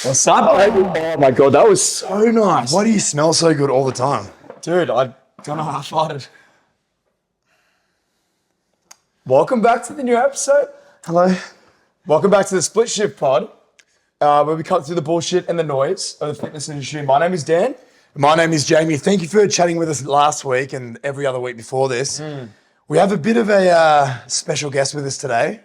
What's up, baby? Oh my God, that was so nice. Why do you smell so good all the time? Dude, I don't know how I farted. Welcome back to the new episode. Hello. Welcome back to the Split Shift Pod, where we cut through the bullshit and the noise of the fitness industry. My name is Dan. My name is Jamie. Thank you for chatting with us last week and every other week before this. We have a bit of a special guest with us today.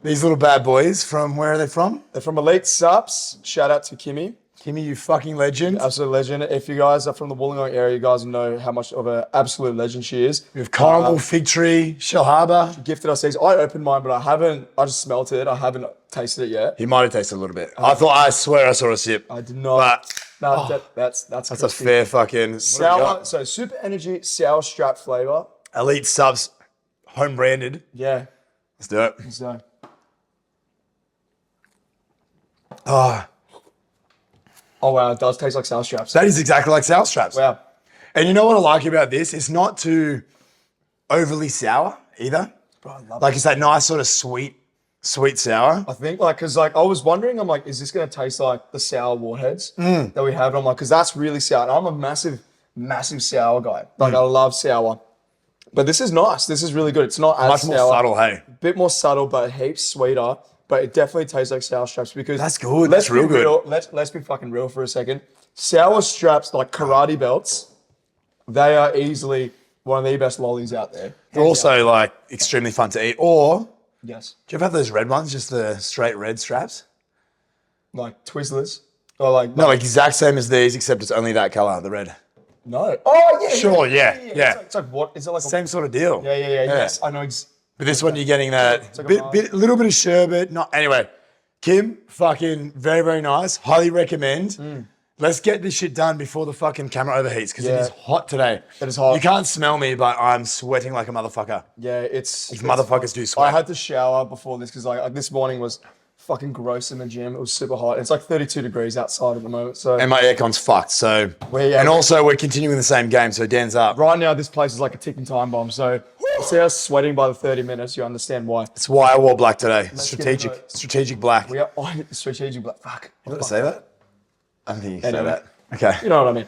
These little bad boys from, where are they from? They're from Elite Sups. Shout out to Kimmy. Kimmy, you fucking legend. Absolute legend. If you guys are from the Wollongong area, you guys know how much of an absolute legend she is. We have Coral, Fig Tree, Shell Harbour. Gifted us these. I opened mine, but I just smelt it. I haven't tasted it yet. He might have tasted a little bit. I swear I saw a sip. I did not. That's a fair fucking... Sour, so Super Energy sour strap flavor. Elite Subs, home branded. Yeah. Let's do it. So. Oh, wow, it does taste like sour straps. that is exactly like sour straps. Wow. And you know what I like about this? It's not too overly sour either. Bro, I love Like it's that nice sort of sweet sour. I think because I was wondering, I'm like, is this going to taste like the sour warheads that we have? And I'm like, because that's really sour. And I'm a massive sour guy. Like I love sour. But this is nice. This is really good. It's not as Much sour. more subtle, hey? A bit more subtle, but heaps sweeter. But it definitely tastes like sour straps because That's good. That's real good. Let's be fucking real for a second. Sour straps, like karate belts, they are easily one of the best lollies out there. They're also like extremely fun to eat. Or, Yes. do you ever have those red ones? Just the straight red straps? Like Twizzlers. Or like No, like exact same as these, except it's only that color, the red. no. Oh yeah. Sure, yeah. It's like what? Is it like Same sort of deal. Yeah. Yes, I know. But this one, you're getting that little bit of sherbet. Anyway, Kim, fucking very, very nice. Highly recommend. Let's get this shit done before the fucking camera overheats because it is hot today. It is hot. You can't smell me, but I'm sweating like a motherfucker. Yeah, it's Motherfuckers do sweat. I had to shower before this because like this morning was fucking gross in the gym. It was super hot. It's like 32 degrees outside at the moment. So And my aircon's fucked. So, Yeah. and also we're continuing the same game. So Dan's up. right now, this place is like a ticking time bomb. So see us sweating by the 30 minutes. You understand why. That's why I wore black today. get into Strategic black. We are strategic, but fuck. You want to say that? I don't think you can say that. Okay. You know what I mean?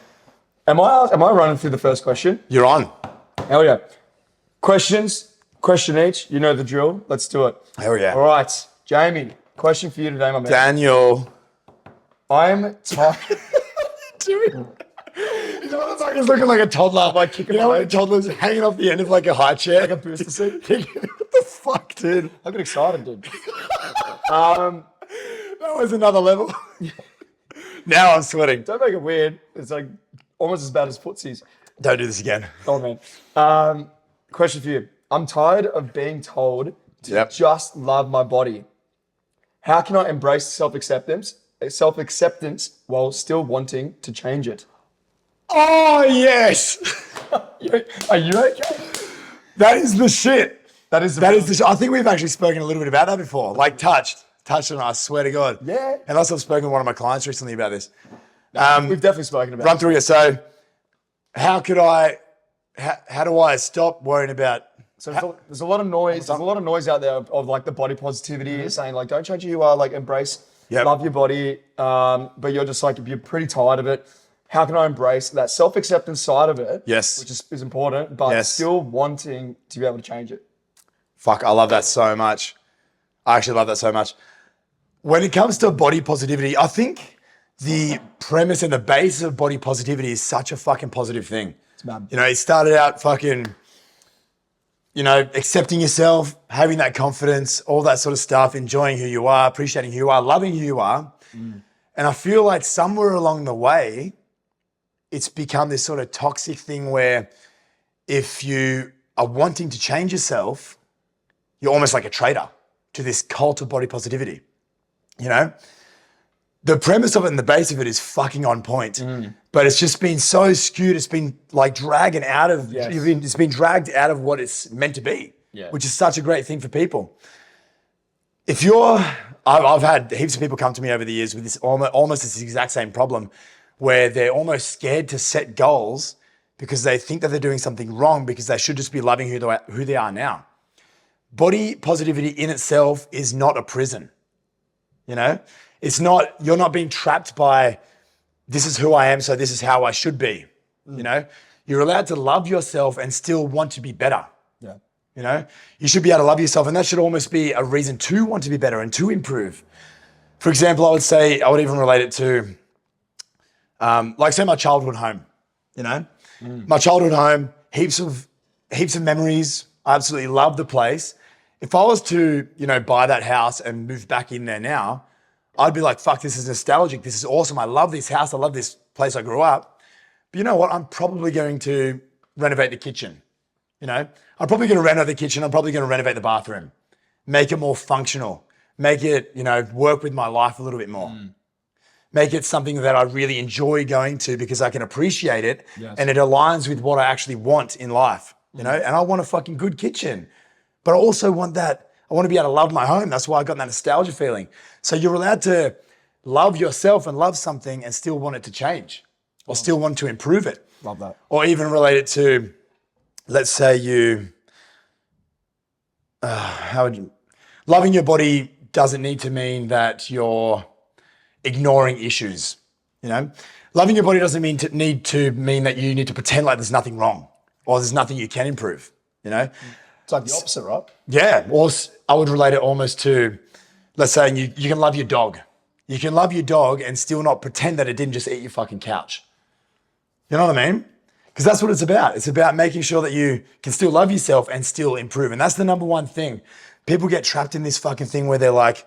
Am I running through the first question? You're on. Hell yeah. Question each. You know the drill. Let's do it. Hell yeah. All right, Jamie. Question for you today, my man. Daniel. I'm tired. This motherfucker's looking like a toddler. Like kicking you know, my when a toddler's hanging off the end of like a high chair. Like a booster seat. What the fuck, dude? I got excited, dude. That was another level. Now I'm sweating. Don't make it weird. It's like almost as bad as footsies. Don't do this again. Oh man. Question for you. I'm tired of being told to just love my body. How can I embrace self-acceptance while still wanting to change it? Oh, yes. Are you okay? That is the shit. That is the shit. I think we've actually spoken a little bit about that before. Like touched on it, I swear to God. Yeah. Unless I've spoken to one of my clients recently about this. We've definitely spoken about Run through it. So how do I stop worrying about... So there's a lot of noise. There's a lot of noise out there of like the body positivity saying like, don't change who you are, like embrace, love your body. But you're just like, you're pretty tired of it. How can I embrace that self-acceptance side of it? Yes. Which is important, but still wanting to be able to change it. Fuck, I love that so much. I actually love that so much. When it comes to body positivity, I think the premise and the base of body positivity is such a fucking positive thing. It's mad. You know, it started out fucking... accepting yourself, having that confidence, all that sort of stuff, enjoying who you are, appreciating who you are, loving who you are. And I feel like somewhere along the way, it's become this sort of toxic thing where if you are wanting to change yourself, you're almost like a traitor to this cult of body positivity. You know? The premise of it and the base of it is fucking on point, but it's just been so skewed. It's been like dragging out of, it's been dragged out of what it's meant to be, which is such a great thing for people. I've had heaps of people come to me over the years with this almost this exact same problem where they're almost scared to set goals because they think that they're doing something wrong because they should just be loving who they are now. Body positivity in itself is not a prison. You know, you're not being trapped by this is who I am, so this is how I should be. You know, you're allowed to love yourself and still want to be better. Yeah. You know, you should be able to love yourself, and that should almost be a reason to want to be better and to improve. For example, I would even relate it to, like say my childhood home, you know, my childhood home, heaps of memories. I absolutely love the place. If I was to, you know, buy that house and move back in there now, I'd be like, fuck, this is nostalgic. This is awesome. I love this house. I love this place I grew up. But you know what? I'm probably going to renovate the kitchen. You know, I'm probably going to renovate the kitchen. I'm probably going to renovate the bathroom, make it more functional, make it, you know, work with my life a little bit more. Make it something that I really enjoy going to because I can appreciate it and it aligns with what I actually want in life, you know, and I want a fucking good kitchen, but I also want that. I want to be able to love my home. That's why I got that nostalgia feeling. So you're allowed to love yourself and love something and still want it to change or still want to improve it. Love that. Or even relate it to, let's say loving your body doesn't need to mean that you're ignoring issues, you know? Loving your body doesn't mean that you need to pretend like there's nothing wrong or there's nothing you can improve, you know? It's like the opposite, right? Yeah, or I would relate it almost to, let's say you can love your dog. You can love your dog and still not pretend that it didn't just eat your fucking couch. You know what I mean? Because that's what it's about. It's about making sure that you can still love yourself and still improve. And that's the number one thing. People get trapped in this fucking thing where they're like,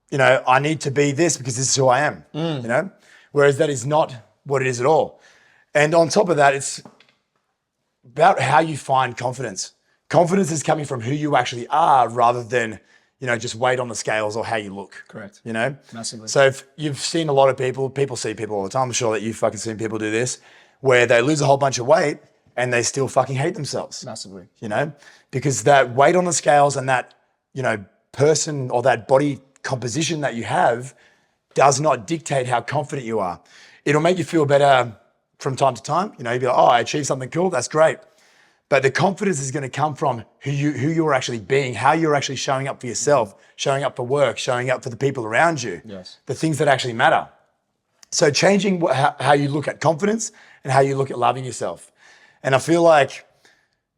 you know, I need to be this because this is who I am, you know? Whereas that is not what it is at all. And on top of that, it's about how you find confidence. Confidence is coming from who you actually are rather than, you know, just weight on the scales or how you look. Correct. You know? Massively. So if you've seen a lot of people see people all the time. I'm sure that you've fucking seen people do this where they lose a whole bunch of weight and they still fucking hate themselves. Massively. You know? Because that weight on the scales and that, you know, person or that body composition that you have does not dictate how confident you are. It'll make you feel better from time to time. You know, you'll be like, oh, I achieved something cool. That's great. But the confidence is going to come from who you're actually being, how you're actually showing up for yourself, showing up for work, showing up for the people around you, the things that actually matter. So changing how you look at confidence and how you look at loving yourself. And I feel like,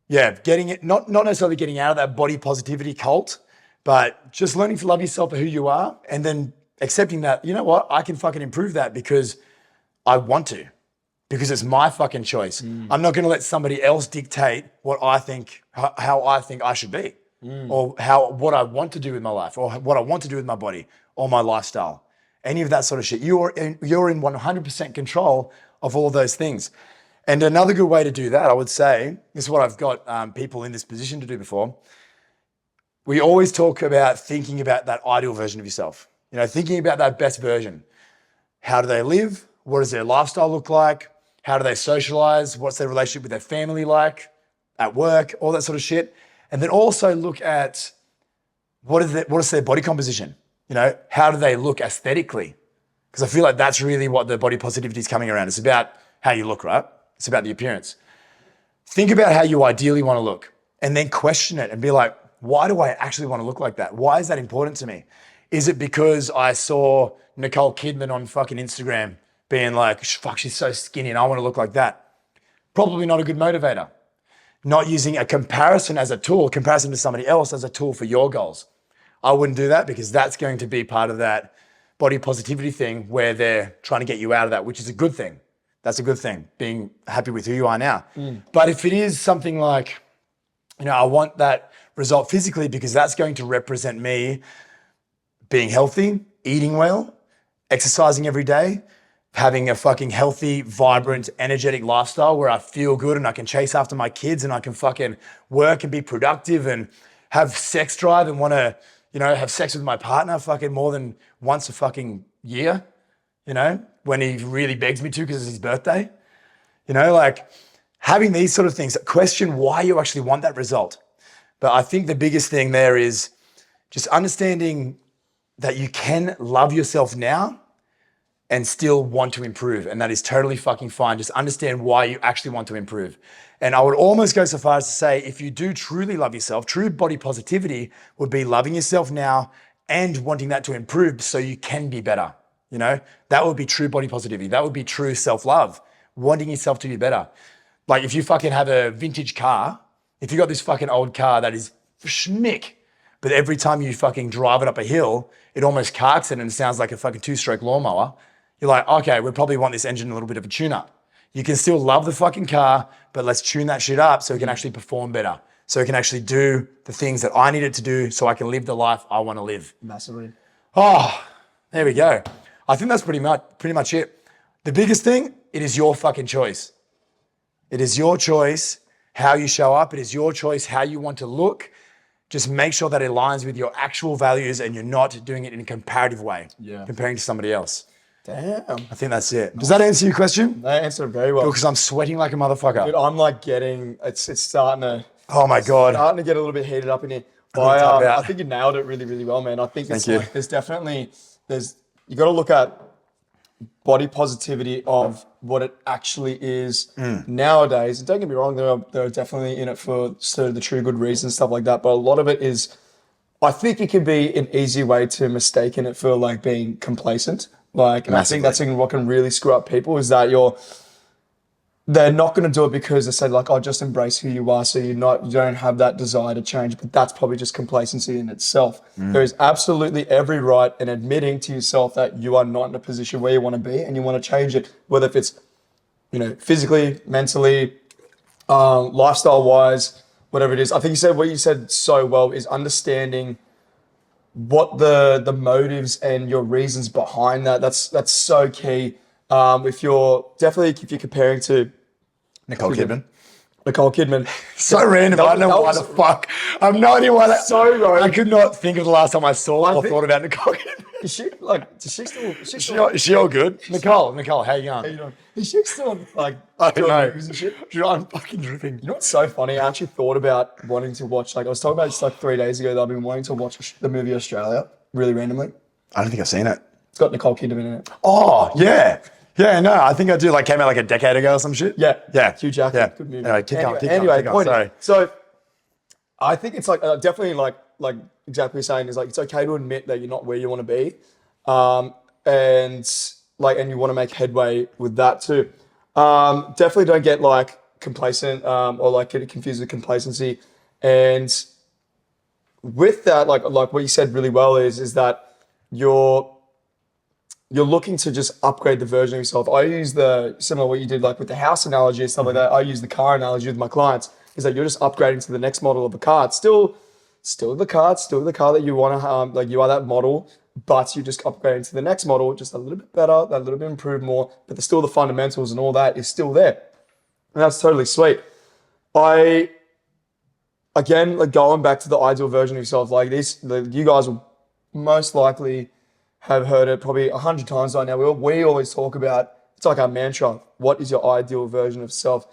yeah, getting it, not necessarily getting out of that body positivity cult, but just learning to love yourself for who you are and then accepting that, you know what, I can fucking improve that because I want to. Because it's my fucking choice. I'm not going to let somebody else dictate what I think, how I think I should be, or what I want to do with my life, or what I want to do with my body, or my lifestyle. Any of that sort of shit. You're in 100% control of all those things. And another good way to do that, I would say, this is what I've got people in this position to do before. We always talk about thinking about that ideal version of yourself. You know, thinking about that best version. How do they live? What does their lifestyle look like? How do they socialize? What's their relationship with their family like at work? All that sort of shit. And then also look at what is their body composition? You know, how do they look aesthetically? Because I feel like that's really what the body positivity is coming around. It's about how you look, right? It's about the appearance. Think about how you ideally want to look and then question it and be like, why do I actually want to look like that? Why is that important to me? Is it because I saw Nicole Kidman on fucking Instagram being like, fuck, she's so skinny and I want to look like that? Probably not a good motivator. Not using a comparison as a tool, comparison to somebody else as a tool for your goals. I wouldn't do that because that's going to be part of that body positivity thing where they're trying to get you out of that, which is a good thing. That's a good thing, being happy with who you are now. But if it is something like, you know, I want that result physically because that's going to represent me being healthy, eating well, exercising every day, having a fucking healthy, vibrant, energetic lifestyle where I feel good and I can chase after my kids and I can fucking work and be productive and have sex drive and want to, you know, have sex with my partner fucking more than once a fucking year, you know, when he really begs me to because it's his birthday. You know, like having these sort of things, question why you actually want that result. But I think the biggest thing there is just understanding that you can love yourself now and still want to improve. And that is totally fucking fine. Just understand why you actually want to improve. And I would almost go so far as to say, if you do truly love yourself, true body positivity would be loving yourself now and wanting that to improve so you can be better. You know, that would be true body positivity. That would be true self-love, wanting yourself to be better. Like if you fucking have a vintage car, if you got this fucking old car that is schmick, but every time you fucking drive it up a hill, it almost carks it and it sounds like a fucking 2-stroke lawnmower. You're like, okay, we probably want this engine a little bit of a tune-up. You can still love the fucking car, but let's tune that shit up so it can actually perform better. So it can actually do the things that I need it to do so I can live the life I want to live. Massively. Oh, there we go. I think that's pretty much it. The biggest thing, it is your fucking choice. It is your choice how you show up. It is your choice how you want to look. Just make sure that it aligns with your actual values and you're not doing it in a comparative way, comparing to somebody else. Damn. I think that's it. Does that answer your question? That answered it very well. Because I'm sweating like a motherfucker. Dude, I'm like it's starting to... Oh my God. Starting to get a little bit heated up in here. I think you nailed it really, really well, man. I think it's like, you got to look at body positivity of what it actually is nowadays. And don't get me wrong, there are definitely in it for sort of the true good reasons, stuff like that. But a lot of it is, I think it can be an easy way to mistaken it for like being complacent. Like, and I think that's what can really screw up people is that they're not going to do it because they say like, oh, just embrace who you are. So you don't have that desire to change, but that's probably just complacency in itself. There is absolutely every right in admitting to yourself that you are not in a position where you want to be and you want to change it, whether if it's, physically, mentally, lifestyle wise, whatever it is. I think what you said so well is understanding what the motives and your reasons behind that. That's so key. If you're comparing to Nicole Kidman. So random. I don't know why the fuck. I have no idea why that. So random. I could not think of the last time I saw or thought about Nicole Kidman. Is she like? Is she all good? Nicole, how you going? How you doing? Is she still like? I don't know. Movies and shit? Dude, I'm fucking dripping. You know what's so funny? I actually thought about wanting to watch. Like I was talking about this like 3 days ago that I've been wanting to watch the movie Australia. Really randomly. I don't think I've seen it. It's got Nicole Kidman in it. Oh yeah. Yeah, no, I think I do. Like, came out like a decade ago or some shit. Yeah. Huge actor. Yeah. Good movie. Anyway, keep going. Sorry. So, I think it's like definitely like exactly saying is like it's okay to admit that you're not where you want to be, and you want to make headway with that too. Definitely don't get like complacent or like get confused with complacency. And with that, like what you said really well is that you're looking to just upgrade the version of yourself. I use similar what you did like with the house analogy and stuff like that. I use the car analogy with my clients is that you're just upgrading to the next model of the car. It's still the car that you want to like you are that model, but you're just upgrading to the next model, just a little bit better, a little bit improved more, but there's still the fundamentals and all that is still there. And that's totally sweet. Again, like going back to the ideal version of yourself, like you guys will most likely have heard it probably 100 times by now. We always talk about, it's like our mantra, what is your ideal version of self?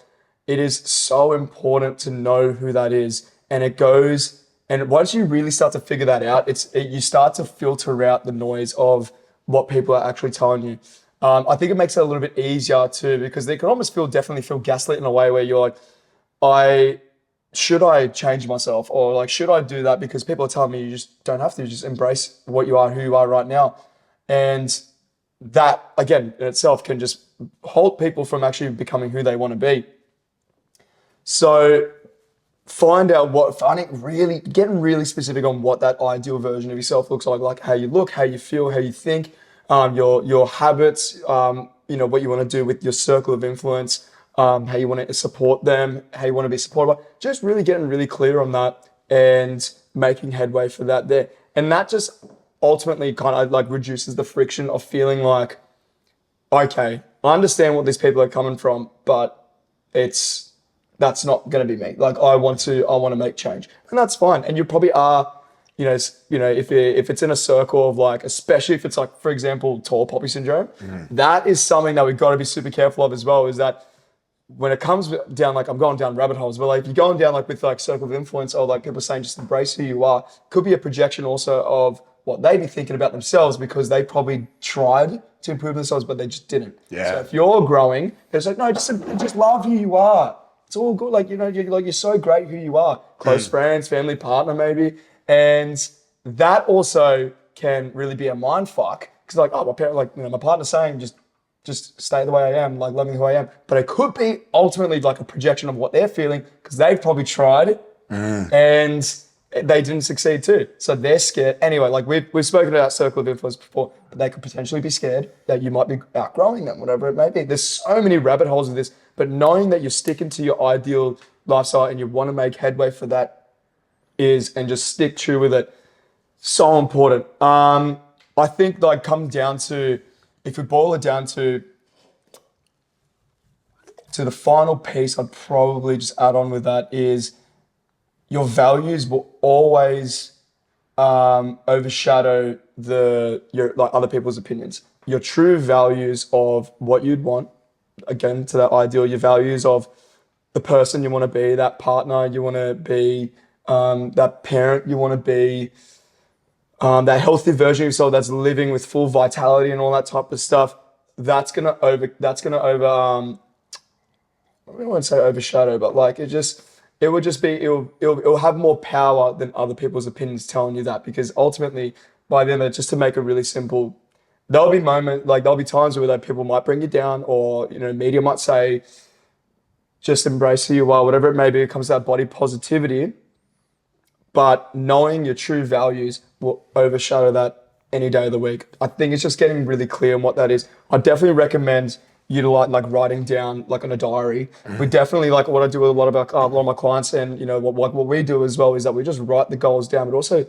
It is so important to know who that is. And once you really start to figure that out, you start to filter out the noise of what people are actually telling you. I think it makes it a little bit easier too, because they can almost definitely feel gaslit in a way where you're like, should I change myself? Or like, should I do that? Because people are telling me you just don't have to, just embrace what you are, who you are right now. And that, again, in itself can just halt people from actually becoming who they want to be. So getting really specific on what that ideal version of yourself looks like how you look, how you feel, how you think, your habits, what you want to do with your circle of influence, how you want to support them, how you want to be supported by, just really getting really clear on that and making headway for that there. And that just ultimately kind of like reduces the friction of feeling like, okay, I understand what these people are coming from, but that's not going to be me. Like I want to make change, and that's fine. And you probably are, if it's in a circle of like, especially if it's like, for example, tall poppy syndrome, that is something that we've got to be super careful of as well, is that when it comes down, like I'm going down rabbit holes, but like if you're going down like with like circle of influence or like people saying just embrace who you are, could be a projection also of what they be thinking about themselves because they probably tried to improve themselves, but they just didn't. Yeah. So if you're growing, it's like, no, just love who you are. It's all good. Like, you're so great who you are. Close friends, family, partner maybe. And that also can really be a mind fuck. Because like, oh, my parent, like, you know, my partner's saying just stay the way I am, like loving who I am. But it could be ultimately like a projection of what they're feeling because they've probably tried and they didn't succeed too. So they're scared. Anyway, like we've spoken about circle of influence before, but they could potentially be scared that you might be outgrowing them, whatever it may be. There's so many rabbit holes of this, but knowing that you're sticking to your ideal lifestyle and you want to make headway for that and just stick true with it. So important. I think like comes down to, if we boil it down to the final piece, I'd probably just add on with that is your values will always overshadow your like other people's opinions. Your true values of what you'd want, again to that ideal, your values of the person you want to be, that partner you want to be, that parent you want to be, that healthy version of yourself that's living with full vitality and all that type of stuff. That's gonna over. I don't want to say overshadow, but like it'll have more power than other people's opinions telling you that, because ultimately by the end of it, just to make it really simple, there'll be times where like people might bring you down, or you know, media might say just embrace who you are, whatever it may be. It comes to that body positivity, but knowing your true values will overshadow that any day of the week. I think it's just getting really clear on what that is. I definitely recommend utilize like writing down like on a diary. We definitely, like what I do with a lot of my clients, and you know what we do as well is that we just write the goals down, but also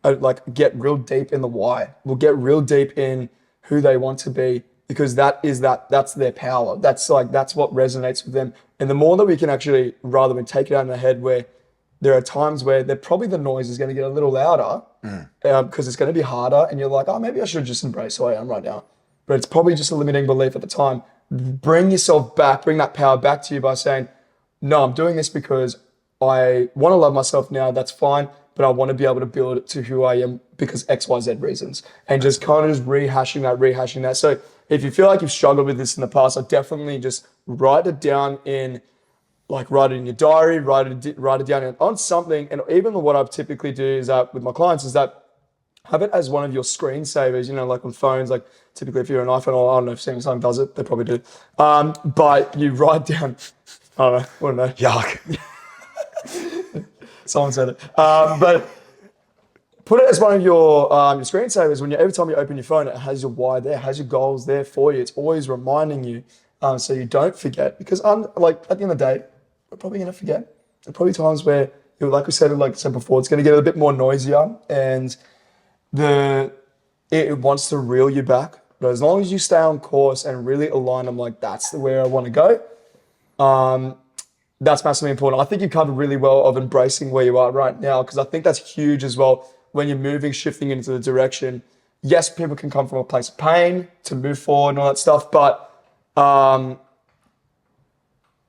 like get real deep in the why. We'll get real deep in who they want to be, because that's their power. That's what resonates with them. And the more that we can actually, rather than take it out in the head, where there are times where probably the noise is going to get a little louder because it's going to be harder, and you're like, oh, maybe I should just embrace who I am right now. But it's probably just a limiting belief at the time. Bring yourself back, bring that power back to you by saying, no, I'm doing this because I want to love myself now. That's fine. But I want to be able to build it to who I am because X, Y, Z reasons. And just kind of just rehashing that. So if you feel like you've struggled with this in the past, I definitely just write it in your diary, write it down on something. And even what I typically do is with my clients is that have it as one of your screensavers, you know, like on phones, like typically if you're an iPhone, or I don't know if Samsung does it, they probably do. But you write down, I don't know, what do I know? Yuck. Someone said it. But put it as one of your screensavers. Every time you open your phone, it has your why there, has your goals there for you. It's always reminding you, so you don't forget. Because like at the end of the day, we're probably gonna forget. There are probably times where, like I said before, it's gonna get a bit more noisier, and it wants to reel you back. But as long as you stay on course and really align, I'm like, that's where I want to go. That's massively important. I think you covered really well of embracing where you are right now, because I think that's huge as well when you're moving, shifting into the direction. Yes, people can come from a place of pain to move forward and all that stuff, but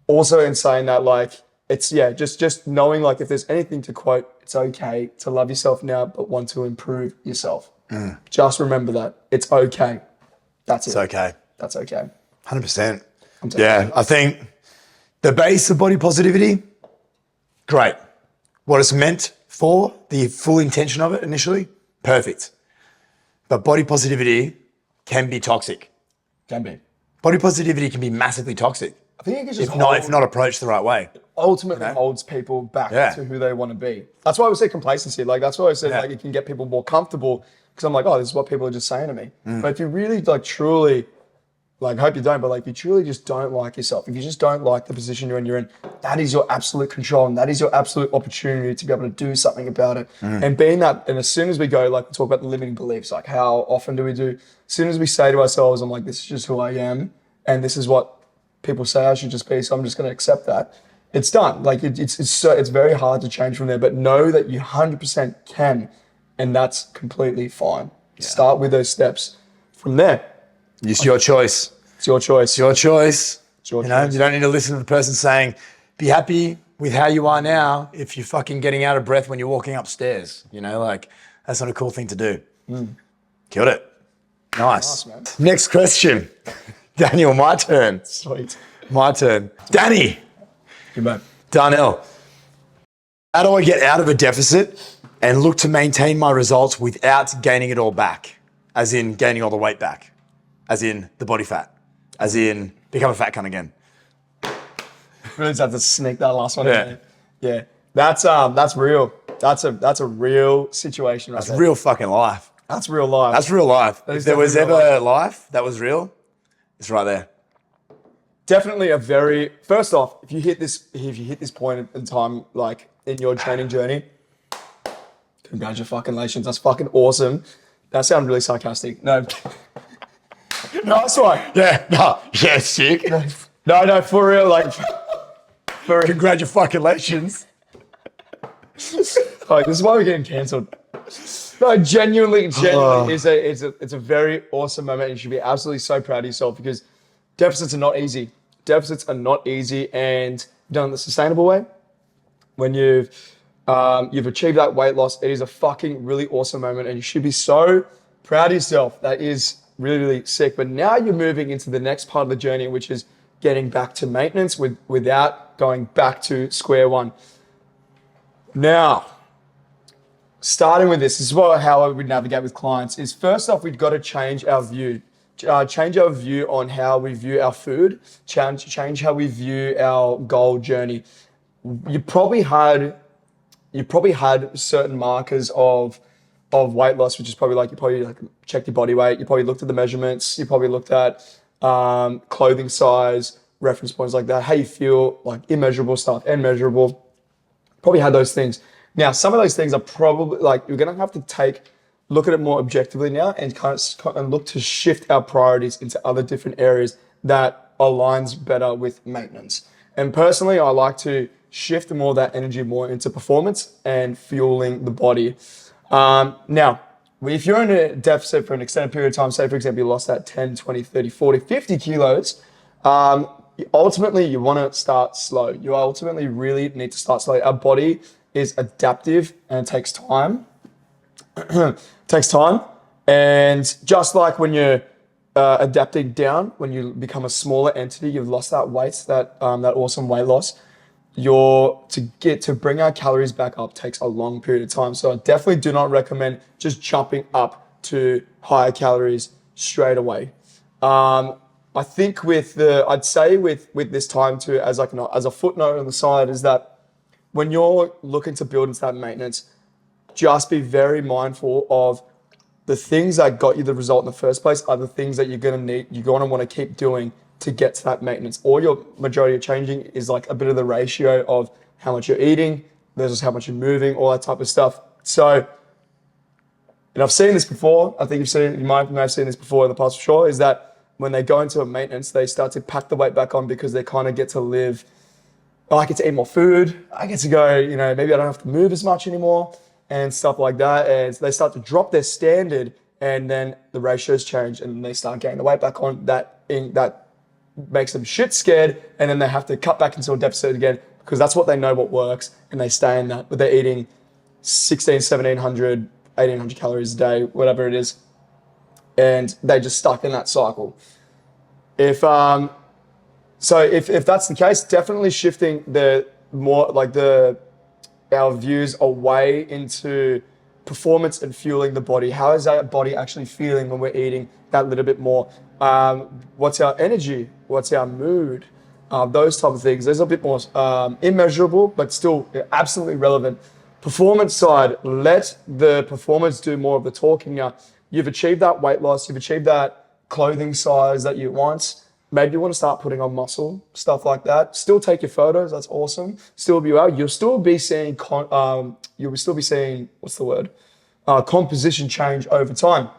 also in saying that, like, it's, just knowing, like, if there's anything to quote, it's okay to love yourself now, but want to improve yourself. Just remember that. It's okay. That's it. It's okay. That's okay. 100%. Yeah, I think the base of body positivity, great. What it's meant for, the full intention of it initially, perfect. But body positivity can be toxic. Can be. Body positivity can be massively toxic. I think it can just if not approached the right way. Ultimately holds people back to who they want to be. That's why I would say complacency. Like, that's why I said like it can get people more comfortable, because I'm like, oh, this is what people are just saying to me. But if you really truly, I hope you don't, but if you truly just don't like yourself, if you just don't like the position you're in, that is your absolute control, and that is your absolute opportunity to be able to do something about it. And being that, and as soon as we go, we talk about the limiting beliefs, like how often do we do, as soon as we say to ourselves, I'm like, this is just who I am, and this is what people say I should just be, so I'm just going to accept that. It's done. It's very hard to change from there, but know that you 100% can, and that's completely fine. Start with those steps. From there, it's your choice. It's your choice. It's your choice. It's your you choice. You don't need to listen to the person saying, be happy with how you are now if you're fucking getting out of breath when you're walking upstairs. That's not a cool thing to do. Killed it. Nice. Man. Next question. Daniel, my turn. Sweet. My turn. Danny. Good man. Darnell. How do I get out of a deficit and look to maintain my results without gaining it all back, as in gaining all the weight back, as in the body fat, as in become a fat cunt again. Really just have to sneak that last one in Yeah. there. Yeah. That's real. That's a real situation right That's there. real fucking life. That's real life. That's real life. That If is there was definitely ever real life that was real, it's right there. Definitely a very, first off, if you hit this point in time, like in your training journey, congratulations. That's fucking awesome. That sounded really sarcastic. No. Nice one. Yeah, no, yeah, sick. No, for real, like, for real. Congratulations. Like, this is why we're getting cancelled. No, genuinely, it's a very awesome moment. You should be absolutely so proud of yourself because deficits are not easy. Deficits are not easy, and done the sustainable way. When you've achieved that weight loss, it is a fucking really awesome moment, and you should be so proud of yourself. That is really, really sick. But now you're moving into the next part of the journey, which is getting back to maintenance without going back to square one. Now, starting with this is how I would navigate with clients is first off, we've got to change our view. Change our view on how we view our food, change how we view our goal journey. You probably had certain markers of weight loss, which is probably like checked your body weight, you probably looked at the measurements, you probably looked at clothing size, reference points like that, how you feel, like immeasurable stuff, and measurable. Probably had those things. Now, some of those things are probably like you're gonna have to look at it more objectively now and kind of look to shift our priorities into other different areas that aligns better with maintenance. And personally, I like to shift more of that energy more into performance and fueling the body. Now, if you're in a deficit for an extended period of time, say for example, you lost that 10, 20, 30, 40, 50 kilos, ultimately you want to start slow. You ultimately really need to start slow. Our body is adaptive and it takes time. And just like when you're adapting down, when you become a smaller entity, you've lost that weight, that awesome weight loss. To bring our calories back up takes a long period of time. So I definitely do not recommend just jumping up to higher calories straight away. I think I'd say with this time too, as a footnote on the side, is that when you're looking to build into that maintenance, just be very mindful of the things that got you the result in the first place are the things that you're going to want to keep doing to get to that maintenance. All your majority of changing is like a bit of the ratio of how much you're eating versus how much you're moving, all that type of stuff. So, and I've seen this before. I think you might have seen this before in the past for sure, is that when they go into a maintenance, they start to pack the weight back on because they kind of get to live, I get to eat more food. I get to go, maybe I don't have to move as much anymore and stuff like that. And they start to drop their standard and then the ratios change and they start getting the weight back on. That makes them shit scared. And then they have to cut back into a deficit again because that's what they know what works. And they stay in that, but they're eating 1,600, 1,700, 1,800 calories a day, whatever it is. And they just stuck in that cycle. If that's the case, definitely shifting our views away into performance and fueling the body. How is our body actually feeling when we're eating that little bit more? What's our energy? What's our mood? Those type of things. There's a bit more immeasurable, but still absolutely relevant. Performance side, let the performance do more of the talking now. You've achieved that weight loss, you've achieved that clothing size that you want. Maybe you want to start putting on muscle, stuff like that. Still take your photos, that's awesome. Still be out. You'll still be seeing composition change over time.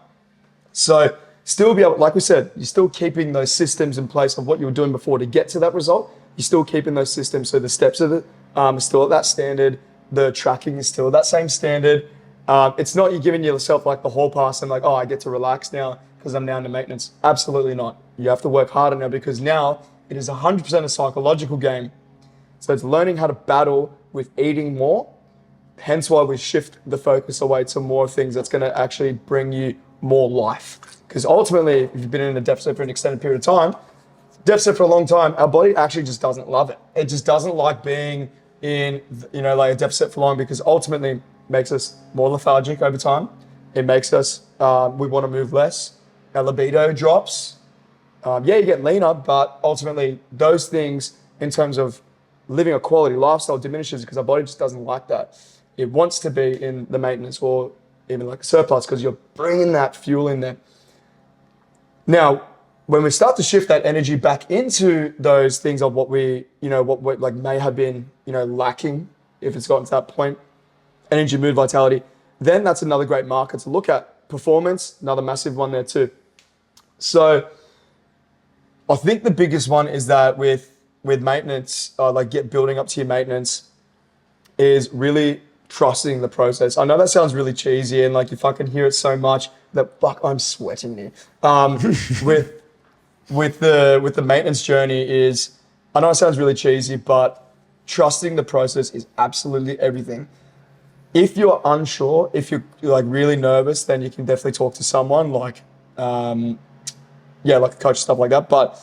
So still be able, like we said, you're still keeping those systems in place of what you were doing before to get to that result. You're still keeping those systems. So the steps of it are still at that standard. The tracking is still at that same standard. It's not you giving yourself like the hall pass and like, oh, I get to relax now because I'm down to maintenance. Absolutely not. You have to work harder now because now it is 100% a psychological game. So it's learning how to battle with eating more. Hence why we shift the focus away to more things that's going to actually bring you more life. Because ultimately, if you've been in a deficit for an extended period of time, deficit for a long time, our body actually just doesn't love it. It just doesn't like being in, like a deficit for long because ultimately makes us more lethargic over time. It makes us, we want to move less. Our libido drops. Yeah, you get leaner, but ultimately those things in terms of living a quality lifestyle diminishes because our body just doesn't like that. It wants to be in the maintenance or even like a surplus because you're bringing that fuel in there. Now, when we start to shift that energy back into those things of what we, what we, like may have been, lacking, if it's gotten to that point, energy, mood, vitality, then that's another great marker to look at. Performance, another massive one there too. So I think the biggest one is that with maintenance, building up to your maintenance, is really trusting the process. I know that sounds really cheesy and like you fucking hear it so much that fuck, I'm sweating here. With the maintenance journey is, I know it sounds really cheesy, but trusting the process is absolutely everything. If you're unsure, if you're like really nervous, then you can definitely talk to someone like a coach, stuff like that. But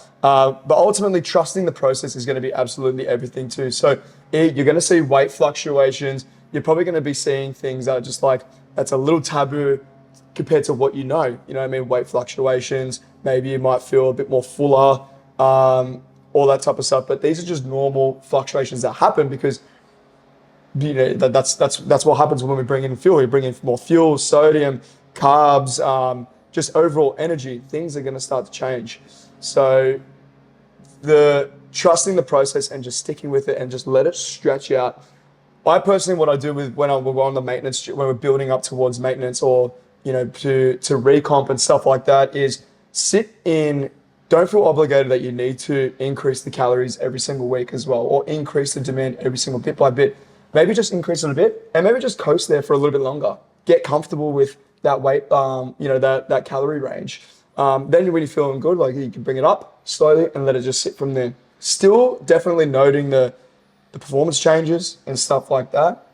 ultimately, trusting the process is going to be absolutely everything too. So you're going to see weight fluctuations. You're probably going to be seeing things that are just like, that's a little taboo compared to what you know. You know what I mean? Weight fluctuations. Maybe you might feel a bit more fuller, all that type of stuff. But these are just normal fluctuations that happen because that's what happens when we bring in fuel. We bring in more fuel, sodium, carbs, just overall energy. Things are going to start to change. So the trusting the process and just sticking with it and just let it stretch out. I personally, what I do with when we're on the maintenance, when we're building up towards maintenance or, to recomp and stuff like that is don't feel obligated that you need to increase the calories every single week as well, or increase the demand every single bit by bit. Maybe just increase it a bit and maybe just coast there for a little bit longer. Get comfortable with that weight, that calorie range. Then when you're feeling good, like you can bring it up slowly and let it just sit from there. Still definitely noting the performance changes and stuff like that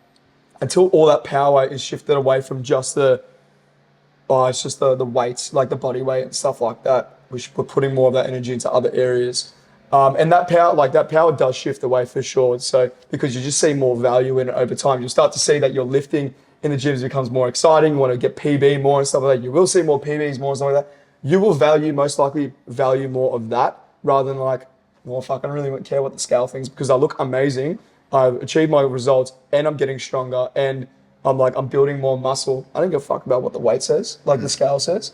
until all that power is shifted away from just it's just the weights, like the body weight and stuff like that. We're putting more of that energy into other areas. And that power does shift away for sure. So because you just see more value in it over time, you start to see that your lifting in the gyms becomes more exciting. You want to get PB more and stuff like that. You will see more PBs more and stuff like that. You will most likely value more of that rather than like, well, fuck, I don't really care what the scale things because I look amazing. I've achieved my results and I'm getting stronger and I'm building more muscle. I don't give a fuck about what the weight says, like the scale says.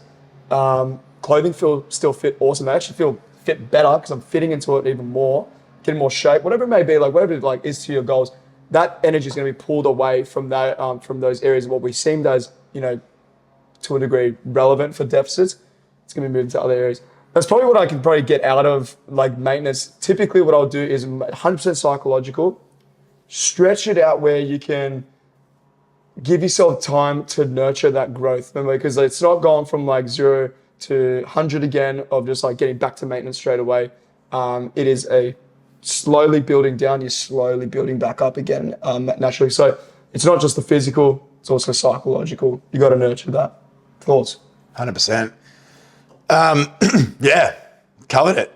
Clothing still fit awesome. I actually feel fit better because I'm fitting into it even more, getting more shape, whatever it may be, like whatever it like is to your goals. That energy is going to be pulled away from that, from those areas of what we seemed as, to a degree relevant for deficits. It's going to be moved to other areas. That's probably what I can get out of like maintenance. Typically what I'll do is 100% psychological, stretch it out where you can give yourself time to nurture that growth. Remember, because it's not going from like 0 to 100 again of just like getting back to maintenance straight away. It is a slowly building down, you're slowly building back up again naturally. So it's not just the physical, it's also psychological. You got to nurture that. Thoughts? 100%. Yeah, covered it.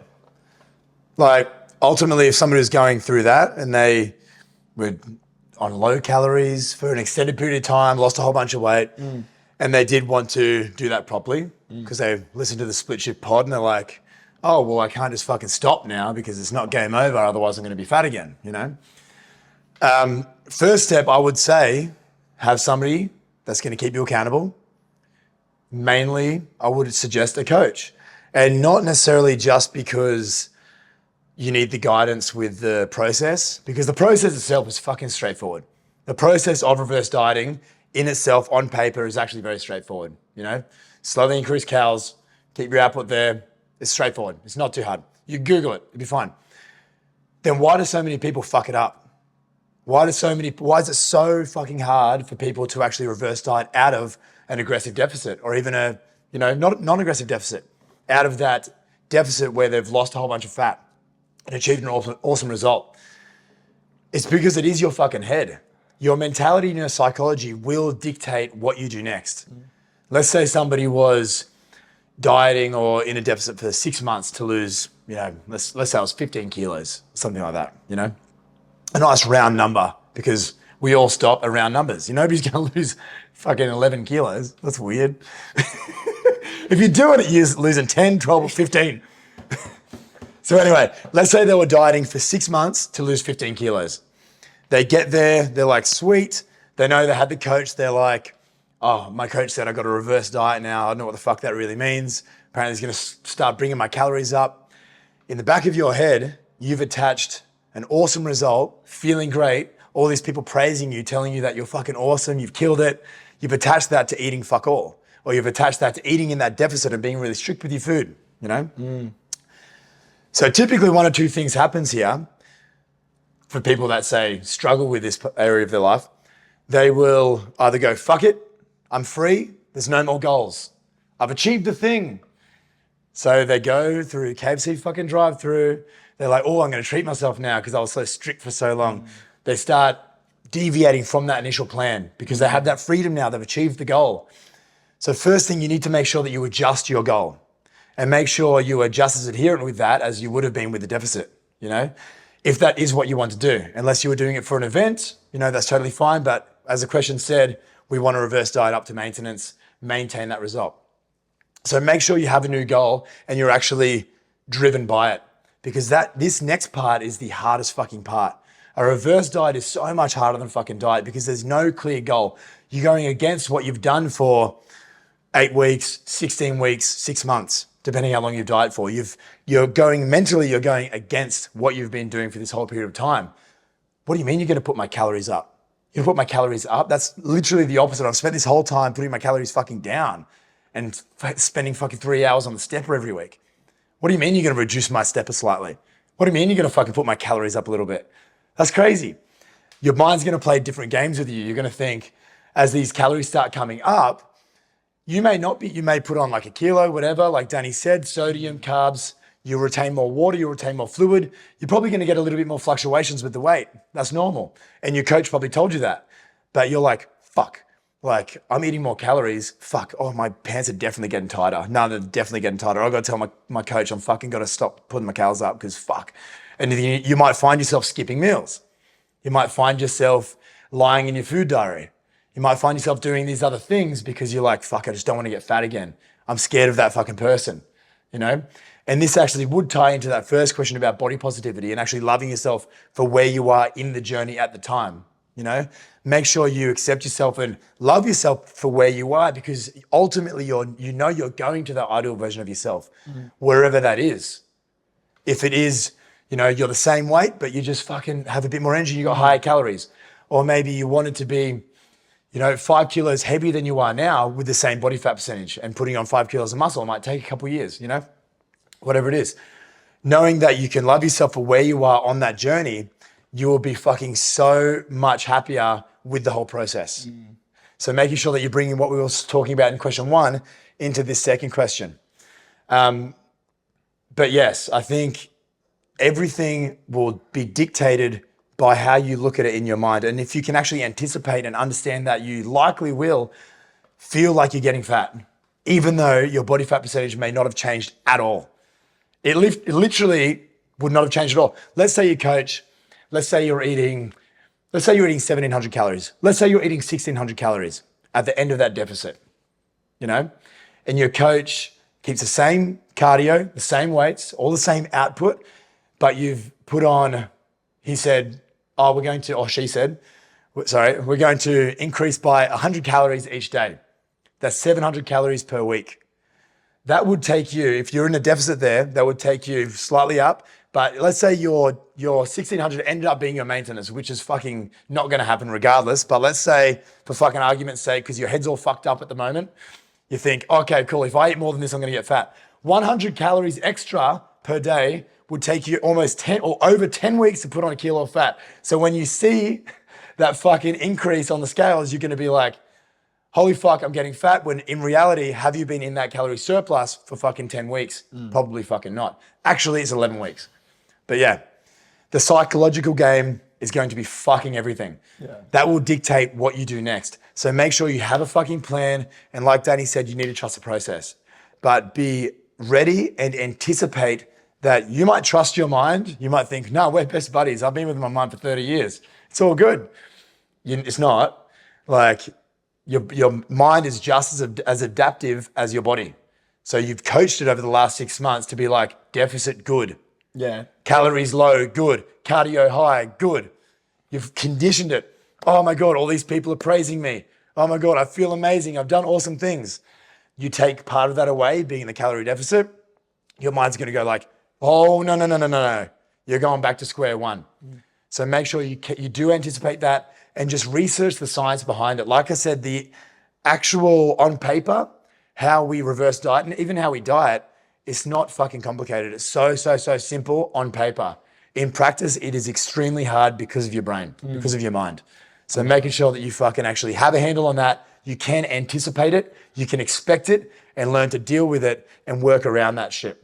Like ultimately, if somebody was going through that and they were on low calories for an extended period of time, lost a whole bunch of weight, and they did want to do that properly because they listened to the Split Shift pod and they're like, oh, well, I can't just fucking stop now because it's not game over. Otherwise, I'm going to be fat again, First step, I would say, have somebody that's going to keep you accountable. Mainly, I would suggest a coach. And not necessarily just because you need the guidance with the process, because the process itself is fucking straightforward. The process of reverse dieting in itself on paper is actually very straightforward, Slowly increase calories, keep your output there. It's straightforward. It's not too hard. You Google it, it'll be fine. Then why do so many people fuck it up? Why is it so fucking hard for people to actually reverse diet out of an aggressive deficit or even a, non-aggressive deficit, out of that deficit where they've lost a whole bunch of fat and achieved an awesome result? It's because it is your fucking head. Your mentality and your psychology will dictate what you do next. Let's say somebody was dieting or in a deficit for 6 months to lose, let's say it was 15 kilos, something like that, A nice round number because we all stop around numbers. Nobody's going to lose fucking 11 kilos. That's weird. If you do it, you're losing 10, 12, or 15. So anyway, let's say they were dieting for 6 months to lose 15 kilos. They get there, they're like, sweet. They know they had the coach. They're like, oh, my coach said I got a reverse diet now. I don't know what the fuck that really means. Apparently he's going to start bringing my calories up. In the back of your head, you've attached an awesome result, feeling great, all these people praising you, telling you that you're fucking awesome, you've killed it. You've attached that to eating fuck all. Or you've attached that to eating in that deficit and being really strict with your food, So typically one or two things happens here for people that say struggle with this area of their life. They will either go, fuck it, I'm free, there's no more goals. I've achieved the thing. So they go through KFC fucking drive-through. They're like, oh, I'm going to treat myself now because I was so strict for so long. They start deviating from that initial plan because they have that freedom now. They've achieved the goal. So first thing, you need to make sure that you adjust your goal and make sure you are just as adherent with that as you would have been with the deficit, if that is what you want to do. Unless you were doing it for an event, that's totally fine. But as the question said, we want to reverse diet up to maintenance, maintain that result. So make sure you have a new goal and you're actually driven by it, because this next part is the hardest fucking part. A reverse diet is so much harder than fucking diet because there's no clear goal. You're going against what you've done for 8 weeks, 16 weeks, 6 months, depending how long you diet for. You're going against what you've been doing for this whole period of time. What do you mean you're going to put my calories up? You're going to put my calories up? That's literally the opposite. I've spent this whole time putting my calories fucking down and spending fucking 3 hours on the stepper every week. What do you mean you're going to reduce my stepper slightly? What do you mean you're going to fucking put my calories up a little bit? That's crazy. Your mind's going to play different games with you. You're going to think, as these calories start coming up, you may put on like a kilo, whatever, like Danny said, sodium, carbs, you'll retain more water, you'll retain more fluid. You're probably going to get a little bit more fluctuations with the weight. That's normal. And your coach probably told you that. But you're like, fuck, like I'm eating more calories. Fuck, oh, my pants are definitely getting tighter. No, they're definitely getting tighter. I've got to tell my coach I'm fucking got to stop putting my calories up because fuck. And you might find yourself skipping meals. You might find yourself lying in your food diary. You might find yourself doing these other things because you're like, fuck, I just don't want to get fat again. I'm scared of that fucking person, And this actually would tie into that first question about body positivity and actually loving yourself for where you are in the journey at the time, Make sure you accept yourself and love yourself for where you are, because ultimately you're going to that ideal version of yourself, wherever that is. If it is, you're the same weight, but you just fucking have a bit more energy, you got higher calories. Or maybe you wanted to be 5 kilos heavier than you are now with the same body fat percentage, and putting on 5 kilos of muscle might take a couple of years, whatever it is. Knowing that you can love yourself for where you are on that journey, you will be fucking so much happier with the whole process. So making sure that you're bringing what we were talking about in question 1 into this second question. But yes, I think everything will be dictated by how you look at it in your mind. And if you can actually anticipate and understand that, you likely will feel like you're getting fat, even though your body fat percentage may not have changed at all. It literally would not have changed at all. Let's say you're eating 1,700 calories. Let's say you're eating 1,600 calories at the end of that deficit, and your coach keeps the same cardio, the same weights, all the same output, but you've put on, he said, we're going to increase by 100 calories each day. That's 700 calories per week. That would take you, if you're in a deficit there, that would take you slightly up. But let's say your 1,600 ended up being your maintenance, which is fucking not going to happen regardless. But let's say, for fucking argument's sake, because your head's all fucked up at the moment, you think, okay, cool, if I eat more than this, I'm going to get fat. 100 calories extra per day would take you almost 10 or over 10 weeks to put on a kilo of fat. So when you see that fucking increase on the scales, you're going to be like, holy fuck, I'm getting fat. When in reality, have you been in that calorie surplus for fucking 10 weeks? Probably fucking not. Actually, it's 11 weeks. But yeah, the psychological game is going to be fucking everything. Yeah. That will dictate what you do next. So make sure you have a fucking plan. And like Danny said, you need to trust the process. But be ready and anticipate that you might trust your mind. You might think, no, we're best buddies. I've been with my mind for 30 years. It's all good. It's not. Like your mind is just as adaptive as your body. So you've coached it over the last 6 months to be like deficit, good. Yeah. Calories low, good. Cardio high, good. You've conditioned it. Oh my God, all these people are praising me. Oh my God, I feel amazing. I've done awesome things. You take part of that away, being in the calorie deficit, your mind's going to go like, oh, no, no, no, no, no, no. You're going back to square one. So make sure you do anticipate that and just research the science behind it. Like I said, the actual on paper, how we reverse diet and even how we diet, it's not fucking complicated. It's so simple on paper. In practice, it is extremely hard because of your brain, because of your mind. So making sure that you fucking actually have a handle on that, you can anticipate it, you can expect it, and learn to deal with it and work around that shit.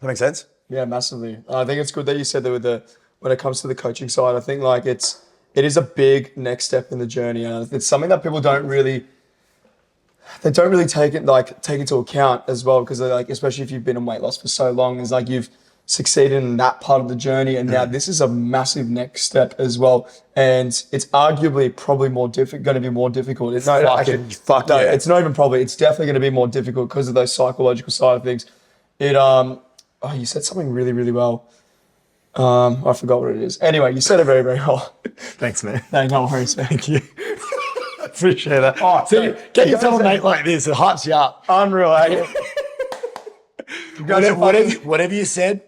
That make sense? Yeah, massively. I think it's good that you said that when it comes to the coaching side. I think like it is a big next step in the journey. And it's something that people don't really take into account as well, because like, especially if you've been in weight loss for so long, is like you've succeeded in that part of the journey, and now this is a massive next step as well, and it's arguably probably going to be more difficult. It's not actually, it's not even probably, it's definitely going to be more difficult because of those psychological side of things. You said something really well. I forgot what it is. Anyway, you said it very well. Thanks, man. No worries, man. Thank you. Appreciate that. Oh, see, get yourself a mate like this. It hypes you up. Unreal, eh? Whatever you said,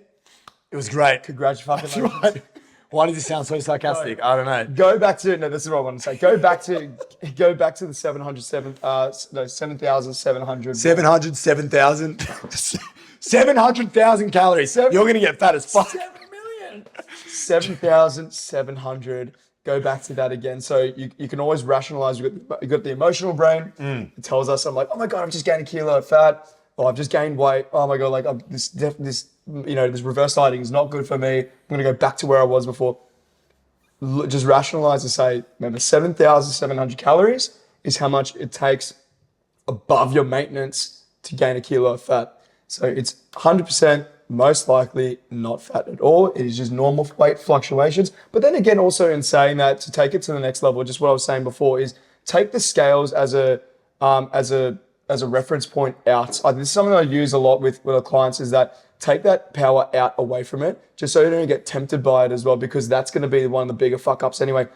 it was great. Congratulations. Right. Why does it sound so sarcastic? I don't know. Go back to this is what I want to say. Go back to the 7,700. 700,000 calories. You're going to get fat as fuck. 7 million. 7,700. Go back to that again. So you can always rationalize. You got the emotional brain. It tells us, I'm like, oh my God, I've just gained a kilo of fat. Or I've just gained weight. Oh my God, like this reverse dieting is not good for me. I'm going to go back to where I was before. Just rationalize and say, remember, 7,700 calories is how much it takes above your maintenance to gain a kilo of fat. So it's 100% most likely not fat at all. It is just normal weight fluctuations. But then again, also in saying that, to take it to the next level, just what I was saying before, is take the scales as a reference point out. This is something I use a lot with our clients, is that take that power out away from it, just so you don't get tempted by it as well, because that's going to be one of the bigger fuck ups anyway.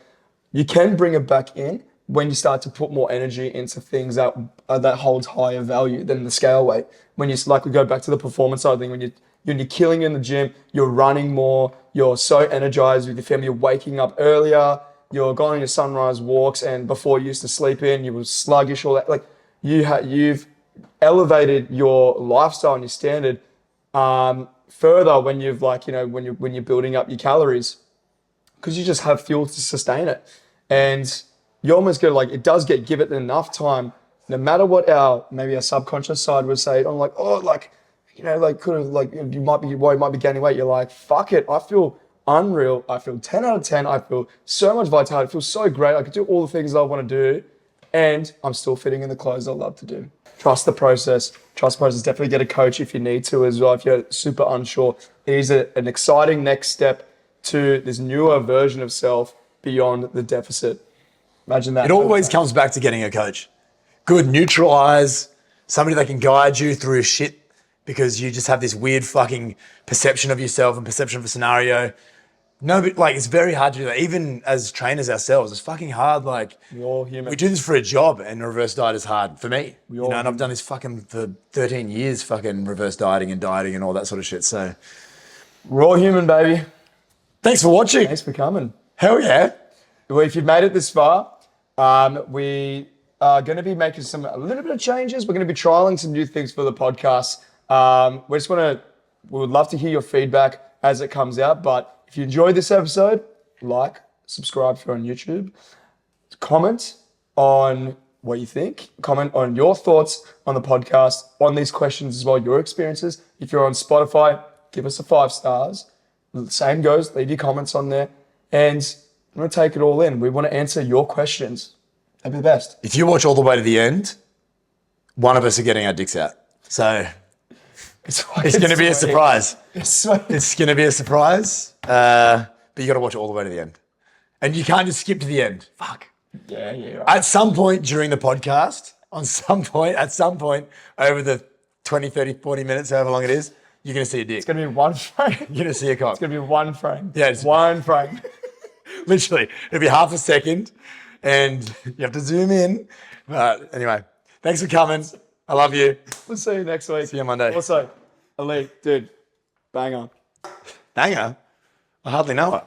You can bring it back in when you start to put more energy into things that holds higher value than the scale weight. When you we go back to the performance side thing, when you're killing in the gym, you're running more, you're so energized with your family, you're waking up earlier, you're going on your sunrise walks, and before you used to sleep in, you were sluggish, all that. Like you've elevated your lifestyle and your standard further when you've when you're building up your calories, because you just have fuel to sustain it. And you almost go give it enough time, no matter what maybe our subconscious side would say. I'm like, oh, you might be gaining weight. You're like, fuck it, I feel unreal. I feel 10 out of 10. I feel so much vitality. I feel so great. I could do all the things I want to do, and I'm still fitting in the clothes I love to do. Trust the process. Definitely get a coach if you need to as well, if you're super unsure. It is an exciting next step to this newer version of self beyond the deficit. Imagine that. It always comes back to getting a coach. Good neutral eyes, somebody that can guide you through shit, because you just have this weird fucking perception of yourself and perception of a scenario. No, but it's very hard to do that. Even as trainers ourselves, it's fucking hard. We're all human. We do this for a job, and reverse diet is hard for me. And I've done this fucking for 13 years, fucking reverse dieting and all that sort of shit. So we're all human, baby. Thanks for watching. Thanks for coming. Hell yeah. Well, if you've made it this far, we are going to be making a little bit of changes. We're going to be trialing some new things for the podcast. We would love to hear your feedback as it comes out. But if you enjoyed this episode, subscribe if you're on YouTube, comment on what you think, comment on your thoughts on the podcast, on these questions as well, your experiences. If you're on Spotify, give us a 5 stars. The same goes, leave your comments on there, and I'm going to take it all in. We want to answer your questions. That'd be the best. If you watch all the way to the end, one of us are getting our dicks out. So it's going to be a surprise. It's going to be a surprise, but you got to watch it all the way to the end. And you can't just skip to the end. Fuck. Yeah, right. At some point during the podcast, at some point over the 20, 30, 40 minutes, however long it is, you're going to see a dick. It's going to be one frame. You're going to see a cock. It's going to be one frame. Yeah, it's one frame. Literally. It'll be half a second and you have to zoom in. But anyway, thanks for coming. I love you. We'll see you next week. See you Monday. Also, Elite, dude, banger. Banger? I hardly know her.